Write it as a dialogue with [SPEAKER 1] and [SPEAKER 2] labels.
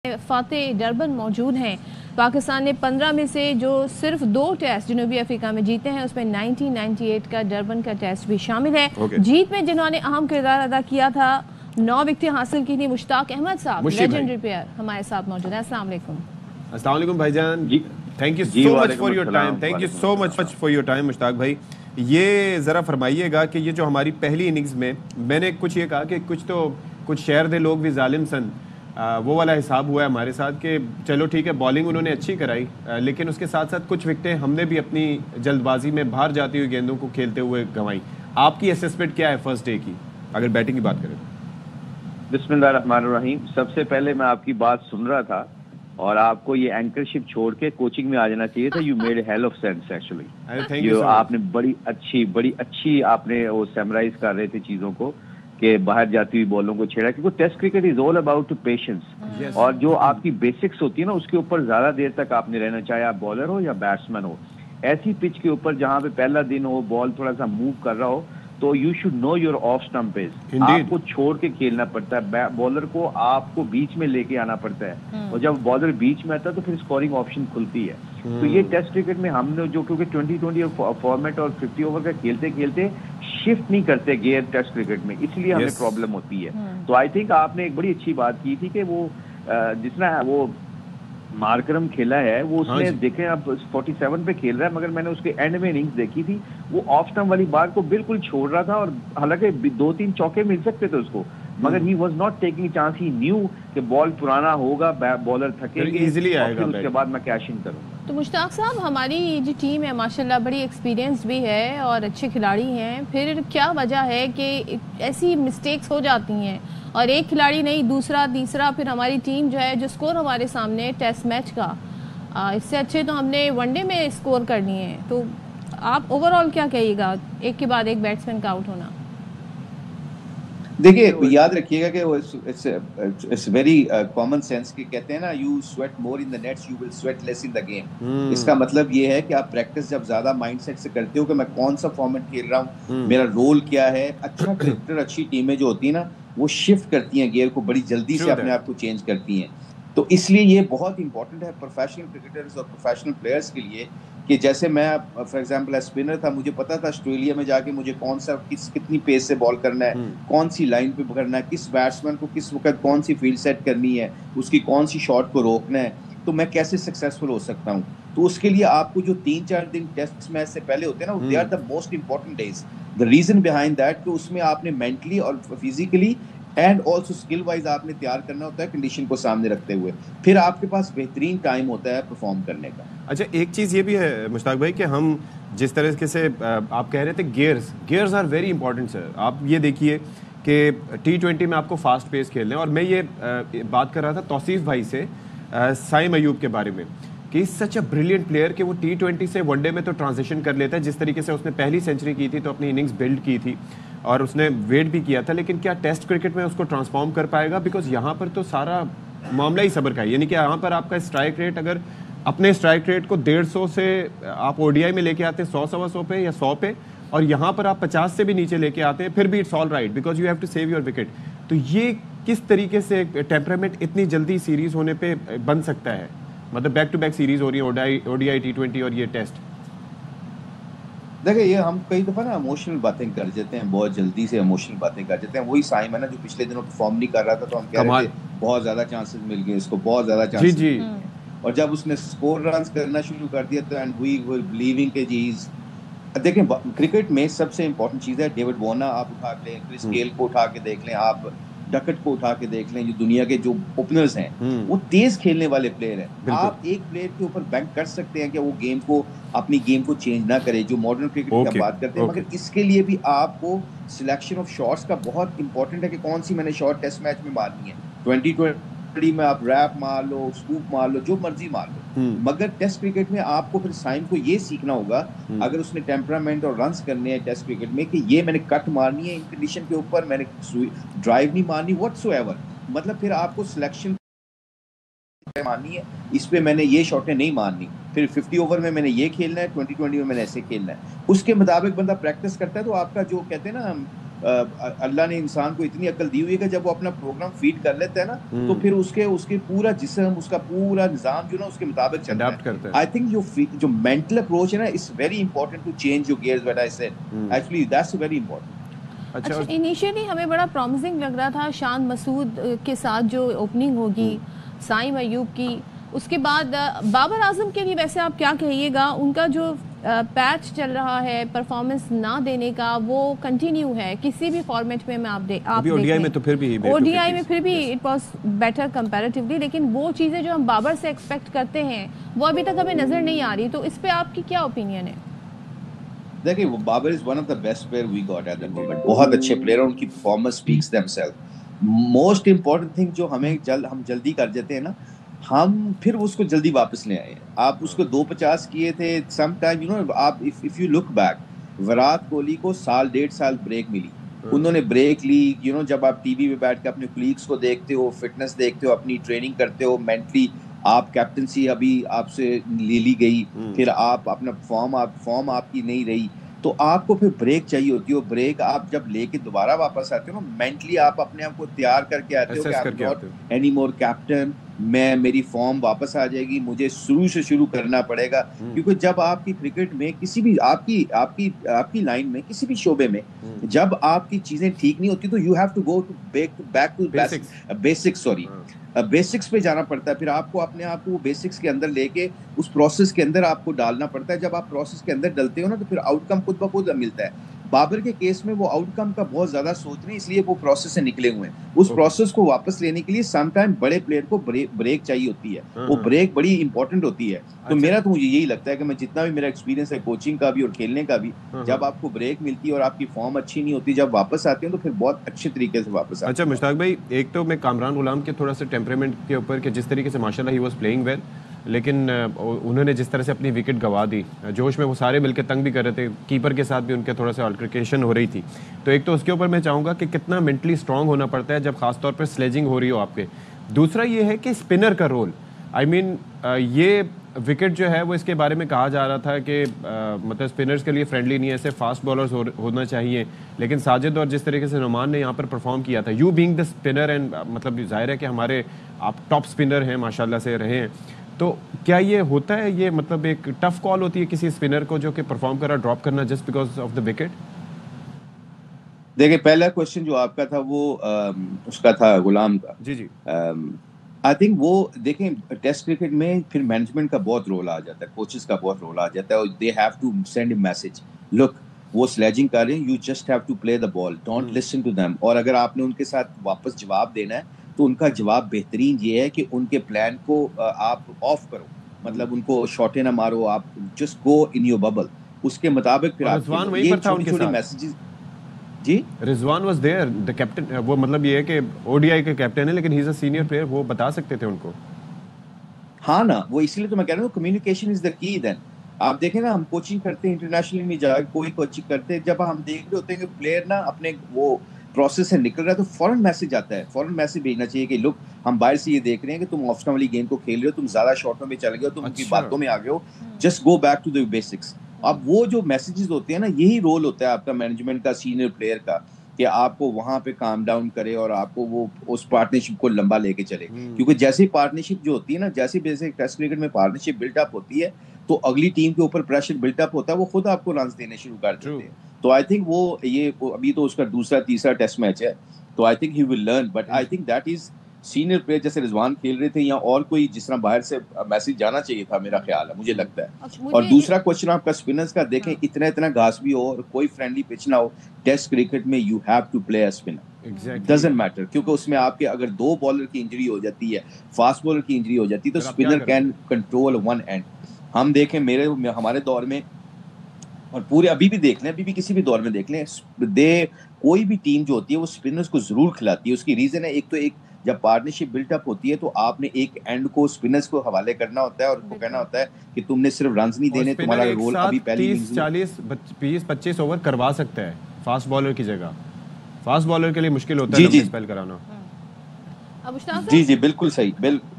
[SPEAKER 1] Fateh Durban मौजूद हैं। पाकिस्तान ने 15 में से जो सिर्फ 2 टेस्ट जनूबी अफ्रीका में जीते हैं उसमें 1998 का डरबन का टेस्ट भी शामिल है। जीत में जिन्होंने अहम किरदार अदा किया था, 9 विकेटें हासिल की थी। मुश्ताक अहमद साहब लेजेंडरी प्लेयर हमारे साथ मौजूद हैं। अस्सलाम वालेकुम
[SPEAKER 2] भाईजान, thank you so much for your time. Thank you so much for your time Mushtaq भाई। ये ज़रा फरमाइएगा कि ये जो हमारी पहली इनिंग्स में मैंने कुछ ये कहा कि कुछ शहर दे लोग भी जालिम सन, वो वाला हिसाब हुआ है हमारे साथ कि चलो ठीक है बॉलिंग उन्होंने अच्छी कराई, लेकिन उसके साथ साथ कुछ विकेटें हमने भी अपनी जल्दबाजी में बाहर जाती हुई गेंदों को खेलते हुए गंवाई। आपकी असेसमेंट क्या है फर्स्ट डे की, अगर बैटिंग की बात करें?
[SPEAKER 3] बिस्मिल्लाहिर्रहमानिर्रहीम। सबसे पहले मैं आपकी बात सुन रहा था और आपको ये एंकरशिप छोड़ के कोचिंग में आ जाना चाहिए था। You made hell of sense actually. जो आपने बड़ी अच्छी आपने वो समराइज कर रहे थे चीजों को कि बाहर जाती हुई बॉलों को छेड़ा, क्योंकि test cricket is all about patience. और जो आपकी बेसिक्स होती है ना उसके ऊपर ज्यादा देर तक आपने रहना, चाहे आप बॉलर हो या बैट्समैन हो। ऐसी पिच के ऊपर जहां पे पहला दिन हो, बॉल थोड़ा सा मूव कर रहा हो, तो you should know your off stump pace. आपको छोड़ के खेलना पड़ता है, बॉलर को आपको बीच में लेके आना पड़ता है, और जब बॉलर बीच में आता है तो फिर स्कोरिंग ऑप्शन खुलती है। तो ये टेस्ट क्रिकेट में हमने जो, क्योंकि 2020 फॉर्मेट और 50 ओवर का खेलते खेलते शिफ्ट नहीं करते गियर टेस्ट क्रिकेट में, इसलिए हमें प्रॉब्लम होती है। तो आई थिंक आपने एक बड़ी अच्छी बात की थी कि वो जितना वो मार्करम खेला है वो उसने देखे अब 47 पे खेल रहा है, मगर मैंने उसके एंड में इनिंग्स देखी थी, वो ऑफ स्टंप वाली बार को बिल्कुल छोड़ रहा था, और हालांकि 2-3 चौके मिल सकते थे उसको, मगर he was not taking chance. He new कि बॉल पुराना होगा, बॉलर थकेंगे, इजीली आएगा, उसके बाद मैं कैशिंग करूंगा।
[SPEAKER 1] तो मुश्ताक साहब, हमारी जो टीम है माशाल्लाह बड़ी एक्सपीरियंस भी है और अच्छे खिलाड़ी हैं, फिर क्या वजह है कि ऐसी मिस्टेक्स हो जाती हैं और एक खिलाड़ी नहीं दूसरा तीसरा, फिर हमारी टीम जो है जो स्कोर हमारे सामने टेस्ट मैच का, इससे अच्छे तो हमने वनडे में स्कोर करनी है। तो आप ओवरऑल क्या कहिएगा, एक के बाद एक बैट्समैन का आउट होना?
[SPEAKER 4] देखिए, याद रखिएगा कि इट्स वेरी कॉमन सेंस कि कहते हैं ना, you sweat more in the nets you will sweat less in the game. इसका मतलब ये है कि आप प्रैक्टिस जब ज्यादा माइंडसेट से करते हो कि मैं कौन सा फॉर्मेट खेल रहा हूँ, मेरा रोल क्या है। अच्छा क्रिकेटर, अच्छी टीमें जो होती है ना, वो शिफ्ट करती हैं गियर को, बड़ी जल्दी से अपने आप को चेंज करती हैं। तो इसलिए ये बहुत इंपॉर्टेंट है प्रोफेशनल क्रिकेटर्स और प्रोफेशनल प्लेयर्स के लिए कि जैसे मैं फॉर एग्जांपल स्पिनर था, मुझे पता था ऑस्ट्रेलिया में जाके मुझे कौन सा कितनी पेस से बॉल करना है, कौन सी लाइन पे करना है, किस बैट्समैन को किस वक्त कौन सी फील्ड सेट करनी है, उसकी कौन सी शॉट को रोकना है, तो मैं कैसे सक्सेसफुल हो सकता हूँ। तो उसके लिए आपको जो 3-4 दिन टेस्ट मैच से पहले होते हैं ना, they are the most important days. The reason behind that कि उसमें आपने मेंटली और physically and also skill wise आपने तैयार करना होता है कंडीशन को सामने रखते हुए, फिर आपके पास बेहतरीन टाइम होता है परफॉर्म करने का।
[SPEAKER 2] अच्छा, एक चीज़ ये भी है मुश्ताक भाई कि हम जिस तरह से आप कह रहे थे gears are very important sir. आप ये देखिए कि T20 में आपको फास्ट पेस खेलने, और मैं ये बात कर रहा था तौसीफ भाई से साइम अयूब के बारे में कि सच अ ब्रिलियंट प्लेयर कि वो T20 से वनडे में तो ट्रांजिशन कर लेता है। जिस तरीके से उसने पहली सेंचुरी की थी तो अपनी इनिंग्स बिल्ड की थी और उसने वेट भी किया था, लेकिन क्या टेस्ट क्रिकेट में उसको ट्रांसफॉर्म कर पाएगा? बिकॉज यहाँ पर तो सारा मामला ही सब्र का है, यानी कि यहाँ पर आपका स्ट्राइक रेट, अगर अपने स्ट्राइक रेट को 150 से आप ODI में लेके आते हैं 100-125 पे या 100 पे, और यहाँ पर आप 50 से भी नीचे लेके आते हैं, फिर भी it's all right because you have to save your wicket. तो ये किस तरीके से टेम्परामेंट इतनी जल्दी सीरीज होने पे बन सकता है? मतलब बैक टू बैक सीरीज हो रही है, ODI T20 और ये टेस्ट।
[SPEAKER 4] देखिए, ये हम कई दफा ना इमोशनल बातें कर देते हैं, बहुत जल्दी से इमोशनल बातें कर देते हैं। वही साइम है ना जो पिछले दिनों परफॉर्म नहीं कर रहा था, तो हम कह रहे थे बहुत ज्यादा चांसेस मिल गए इसको, बहुत ज्यादा चांसेस। जी जी। और जब उसने स्कोर रन करना शुरू कर दिया तो एंड वी वर बिलीविंग के चीज। देखें, क्रिकेट में सबसे इंपॉर्टेंट चीज है, डेविड वार्नर आप उठा लें, क्रिस गेल को उठा के देख लें, आप डकट को उठा के देख लें, जो दुनिया के जो ओपनर्स हैं वो तेज खेलने वाले प्लेयर हैं। आप एक प्लेयर के ऊपर बैंक कर सकते हैं कि वो गेम को, अपनी गेम को चेंज ना करे, जो मॉडर्न क्रिकेट की बात करते हैं, मगर इसके लिए भी आपको सिलेक्शन ऑफ शॉट्स का बहुत इंपॉर्टेंट है कि कौन सी मैंने शॉट टेस्ट मैच में मारनी है। 2020 में आप रैप मार लो, स्कूप मार लो, जो मर्जी मार लो, मगर टेस्ट क्रिकेट में आपको फिर साइम को ये सीखना होगा, अगर उसने टेम्परामेंट और रन्स करने हैं टेस्ट क्रिकेट में, कि ये मैंने कट मारनी है इन कंडीशन के ऊपर, मैंने ड्राइव नहीं मारनी व्हाटसोएवर। मतलब फिर आपको सिलेक्शन मारनी है, इस पे मैंने ये शॉटें नहीं मारनी, फिर 50 ओवर में मैंने ये खेलना है, 2020 में मैंने ऐसे खेलना है। उसके मुताबिक बंदा प्रैक्टिस करता है, तो आपका जो कहते हैं ना अल्लाह ने इंसान को इतनी अक्ल दी हुई है कि जब वो अपना प्रोग्राम फीड कर लेता है ना, तो फिर उसके पूरा जिस्म, उसका पूरा निजाम जो ना उसके मुताबिक चलता है। आई थिंक जो मेंटल अप्रोच है ना, it's very important to change your gears, what I said actually that's very important.
[SPEAKER 1] अच्छा, इनिशियली हमें बड़ा प्रॉमिसिंग लग रहा था शान मसूद के साथ जो ओपनिंग होगी साइम अयूब की, उसके बाद बाबर आजम के लिए वैसे आप क्या कहिएगा? उनका जो पैच चल रहा है परफॉर्मेंस ना देने का, वो कंटिन्यू है किसी भी फॉर्मेट में। मैं आप
[SPEAKER 2] ओडीआई में तो फिर भी
[SPEAKER 1] इट वाज बेटर कंपैरेटिवली, लेकिन वो चीज़ें जो हम बाबर से एक्सपेक्ट करते हैं वो अभी तक हमें नजर नहीं आ रही। तो इस पे आपकी क्या ओपिनियन है?
[SPEAKER 4] देखिए, वो Babar is one of the best player we got at the moment. बहुत अच्छे प्लेयर, उनकी performance speaks themselves. Most important thing जो हम जल्दी कर देते हैं ना, हम फिर उसको जल्दी वापस ले आए। आप उसको 250 किए थे सम टाइम, यू नो, आप if you look back, Virat Kohli को 1.5 साल ब्रेक मिली, उन्होंने ब्रेक ली। यू नो, जब आप टीवी पे बैठ के अपने कोलीग्स को देखते हो, फिटनेस देखते हो, अपनी ट्रेनिंग करते हो, मेंटली आप कैप्टनसी अभी आपसे ले ली गई, फिर आप अपना फॉर्म आपकी नहीं रही, तो आपको फिर ब्रेक चाहिए होती है। ब्रेक आप जब लेके दोबारा वापस आते हो ना, मेंटली आप अपने आप को तैयार करके आते हो कि I am not any more captain, मेरी फॉर्म वापस आ जाएगी, मुझे शुरू से शुरू करना पड़ेगा। क्योंकि जब आपकी क्रिकेट में किसी भी आपकी लाइन में किसी भी शोबे में जब आपकी चीजें ठीक नहीं होती, तो you have to go to back to basics पे जाना पड़ता है। फिर आपको अपने आप को बेसिक्स के अंदर लेके उस प्रोसेस के अंदर आपको डालना पड़ता है। जब आप प्रोसेस के अंदर डलते हो ना, तो फिर आउटकम खुद ब खुद मिलता है। बाबर के केस में वो आउटकम का बहुत ज्यादा सोच रहे हैं, इसलिए वो प्रोसेस से निकले हुए हैं। उस प्रोसेस को वापस लेने के लिए सम टाइम बड़े प्लेयर को ब्रेक चाहिए होती है, वो ब्रेक बड़ी इंपॉर्टेंट होती है। तो मेरा तो मुझे यही लगता है कि मैं जितना भी मेरा एक्सपीरियंस है कोचिंग का भी और खेलने का भी, जब आपको ब्रेक मिलती है और आपकी फॉर्म अच्छी नहीं होती, जब वापस आते हैं तो फिर बहुत अच्छे तरीके से वापस आते हैं।
[SPEAKER 2] अच्छा मुश्ताक भाई, एक तो मैं कामरान गुलाम के थोड़ा सा टेम्परामेंट के ऊपर कि जिस तरीके से माशाल्लाह ही वाज प्लेइंग वेल, लेकिन उन्होंने जिस तरह से अपनी विकेट गंवा दी, जोश में वो सारे मिलकर तंग भी कर रहे थे, कीपर के साथ भी उनके थोड़ा सा अल्टरकेशन हो रही थी। तो एक तो उसके ऊपर मैं चाहूँगा कि कितना मेंटली स्ट्रांग होना पड़ता है जब खासतौर पर स्लेजिंग हो रही हो आपके। दूसरा ये है कि स्पिनर का रोल, ये विकेट जो है वो इसके बारे में कहा जा रहा था कि मतलब स्पिनर्स के लिए फ्रेंडली नहीं है, ऐसे फास्ट बॉलर्स होना चाहिए। लेकिन साजिद और जिस तरीके से नुमान ने यहाँ पर परफॉर्म किया था, you being the spinner, and मतलब जाहिर है कि हमारे आप टॉप स्पिनर हैं, माशाल्लाह से रहे हैं, तो क्या ये होता है, ये मतलब एक टफ कॉल होती है किसी स्पिनर को जो कि परफॉर्म कर रहा ड्रॉप करना just because of the wicket?
[SPEAKER 4] देखिए, पहला क्वेश्चन जो आपका था वो उसका था गुलाम का।
[SPEAKER 2] जी
[SPEAKER 4] आई थिंक वो देखें, टेस्ट क्रिकेट में फिर मैनेजमेंट का बहुत रोल आ जाता है, कोचेस का बहुत रोल आ जाता है, और they have to send a message, look वो स्लेजिंग कर रहे हैं, you just have to play the ball, don't listen to them. और अगर आपने उनके साथ वापस जवाब देना है तो उनका जवाब बेहतरीन ये है कि उनके प्लान को आप ऑफ करो, मतलब उनको शॉटे ना मारो, आप just go in your bubble, उसके मुताबिक फिर आप ये छोटी-छोटी मैसेजेस। जी,
[SPEAKER 2] Rizwan was there the captain, वो मतलब ये है कि ओडीआई के कैप्टन है, लेकिन he is a senior player, वो बता सकते थे उनको।
[SPEAKER 4] हाँ ना, वो इसीलिए तो मैं कह रहा हूँ communication is the key. Then आप देखें ना, हम कोचिंग करते हैं इंटरनेशनली में जाकर, कोई कोचिंग करते हैं, जब हम देख रहे होते हैं कि प्लेयर ना अपने वो प्रोसेस से निकल रहा है, तो फौरन मैसेज आता है, फौरन मैसेज भेजना चाहिए कि लुक, हम बाहर से ये देख रहे हैं कि तुम ऑफ स्टंप वाली गेंद को खेल रहे हो, तुम ज्यादा शॉटों में चल गए हो, तुम उनकी बातों में आ गए हो, just go back to the basics. अब वो जो मैसेजेस होते हैं ना, यही रोल होता है आपका मैनेजमेंट का, सीनियर प्लेयर का, कि आपको वहां पे काम डाउन करे और आपको वो उस पार्टनरशिप को लंबा लेके चले। क्योंकि जैसे पार्टनरशिप जो होती है ना, जैसे टेस्ट क्रिकेट में पार्टनरशिप बिल्डअप होती है, तो अगली टीम के ऊपर प्रेशर बिल्डअप होता है, वो खुद आपको रन देने शुरू कर देते हैं। तो आई थिंक वो अभी तो उसका दूसरा तीसरा टेस्ट मैच है, तो I think he will learn, but I think that is senior player जैसे रिजवान खेल रहे थे, या और कोई जिस तरह बाहर से मैसेज जाना चाहिए था, मेरा ख्याल है, मुझे लगता है। और दूसरा क्वेश्चन आपका स्पिनर्स का, देखें इतना घास भी हो और कोई फ्रेंडली पिच ना हो, टेस्ट क्रिकेट में you have to play a spinner, doesn't matter, क्योंकि उसमें आपके अगर 2 बॉलर की इंजरी हो जाती है, फास्ट बॉलर की इंजरी हो जाती है, तो spinner can control one and. हम देखें हमारे दौर में, और पूरे अभी भी देख लें, अभी भी किसी भी दौर में देख लें, कोई भी टीम जो होती है वो स्पिनर्स को जरूर खिलाती है। उसकी रीजन है, एक तो जब पार्टनरशिप बिल्टअप होती है, तो आपने एक एंड को स्पिनर्स को हवाले करना होता है, और उनको कहना होता है कि तुमने सिर्फ रन्स नहीं देने, तुम्हारा रोल अभी पहले
[SPEAKER 2] 30-40-20-25 ओवर करवा सकता है फास्ट बॉलर की जगह। फास्ट बॉलर के लिए मुश्किल होता है स्पेल कराना।
[SPEAKER 4] जी बिल्कुल सही, बिल्कुल